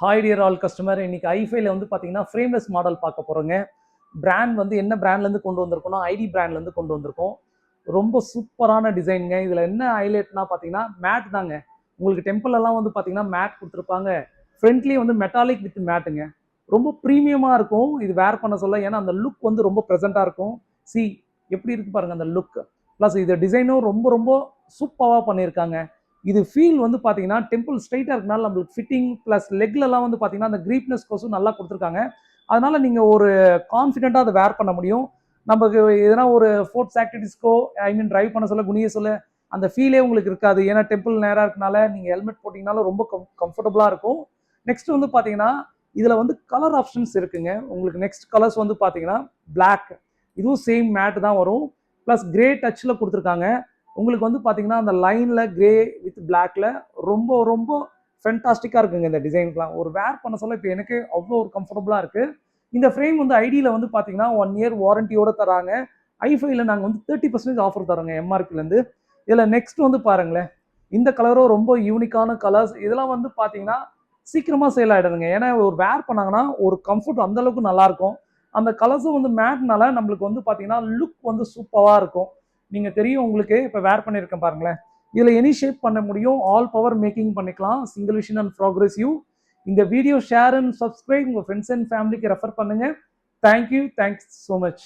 Hi dear all customer, இன்னைக்கு ஐஃபைல வந்து பார்த்தீங்கன்னா ஃப்ரேம்லெஸ் மாடல் பார்க்க போகிறோங்க. பிராண்ட் வந்து என்ன பிராண்ட்லேருந்து கொண்டு வந்திருக்கோம்னா ஐடி பிராண்ட்லேருந்து கொண்டு வந்திருக்கோம். ரொம்ப சூப்பரான டிசைனுங்க. இதில் என்ன ஹைலைட்னா பார்த்தீங்கன்னா மேட் தாங்க. உங்களுக்கு டெம்பிள் எல்லாம் வந்து பார்த்தீங்கன்னா மேட் கொடுத்துருப்பாங்க. ஃப்ரண்ட்லேயே வந்து மெட்டாலிக் வித் மேட்டுங்க. ரொம்ப ப்ரீமியமாக இருக்கும் இது வேர் பண்ண சொல்ல. ஏன்னா அந்த லுக் வந்து ரொம்ப ப்ரெசென்ட்டாக இருக்கும். சி எப்படி இருக்கு பாருங்க அந்த லுக். ப்ளஸ் இது டிசைனும் ரொம்ப ரொம்ப சூப்பராக பண்ணியிருக்காங்க. இது ஃபீல் வந்து பார்த்தீங்கன்னா டெம்பிள் ஸ்ட்ரைட்டாக இருக்கனால நம்மளுக்கு ஃபிட்டிங் ப்ளஸ் லெக்லலாம் வந்து பார்த்தீங்கன்னா அந்த க்ரீப்னஸ் கோஸும் நல்லா கொடுத்துருக்காங்க. அதனால நீங்கள் ஒரு கான்ஃபிடென்ட்டாக அதை வேர் பண்ண முடியும். நமக்கு எதனா ஒரு ஸ்போர்ட்ஸ் ஆக்டிவிட்டிஸ்க்கோ டிரைவ் பண்ண சொல்ல குனிய சொல்ல அந்த ஃபீலே உங்களுக்கு இருக்காது. ஏன்னா டெம்பிள் நேராக இருக்கனால நீங்கள் ஹெல்மெட் போட்டிங்கனாலும் ரொம்ப கம்ஃபர்டபுளாக இருக்கும். நெக்ஸ்ட் வந்து பார்த்தீங்கன்னா இதில் வந்து கலர் ஆப்ஷன்ஸ் இருக்குங்க. உங்களுக்கு நெக்ஸ்ட் கலர்ஸ் வந்து பார்த்தீங்கன்னா பிளாக், இதுவும் சேம் மேட் தான் வரும். ப்ளஸ் கிரே டச்சில் கொடுத்துருக்காங்க. உங்களுக்கு வந்து பார்த்தீங்கன்னா அந்த லைனில் கிரே வித் பிளாக்ல ரொம்ப ரொம்ப ஃபென்டாஸ்டிக்காக இருக்குங்க இந்த டிசைன்ஸ்லாம். ஒரு வேர் பண்ண சொல்ல இப்போ எனக்கு அவ்வளோ ஒரு கம்ஃபர்டபுளாக இருக்குது. இந்த ஃப்ரேம் வந்து ஐடியில் வந்து பார்த்தீங்கன்னா 1 இயர் வாரண்டியோட தராங்க. ஐஃபைல நாங்கள் வந்து 30% ஆஃபர் தரோங்க எம்ஆர்பிலேருந்து. இதில் நெக்ஸ்ட் வந்து பாருங்களேன், இந்த கலரும் ரொம்ப யூனிக்கான கலர்ஸ். இதெல்லாம் வந்து பார்த்தீங்கன்னா சீக்கிரமாக சேல் ஆகிடுதுங்க. ஏன்னா ஒரு வேர் பண்ணாங்கன்னா ஒரு கம்ஃபர்ட் அந்தளவுக்கு நல்லாயிருக்கும். அந்த கலர்ஸும் வந்து மேட்னால நம்மளுக்கு வந்து பார்த்தீங்கன்னா லுக் வந்து சூப்பராக இருக்கும். நீங்கள் தெரியும் உங்களுக்கு இப்போ வேர் பண்ணியிருக்கேன் பாருங்களேன். இதில் எனி ஷேப் பண்ண முடியும். ஆல் பவர் மேக்கிங் பண்ணிக்கலாம். Single vision and progressive. இந்த வீடியோ ஷேர் அண்ட் சப்ஸ்கிரைப் உங்கள் ஃப்ரெண்ட்ஸ் அண்ட் ஃபேமிலிக்கு ரெஃபர் பண்ணுங்கள். Thank you so much.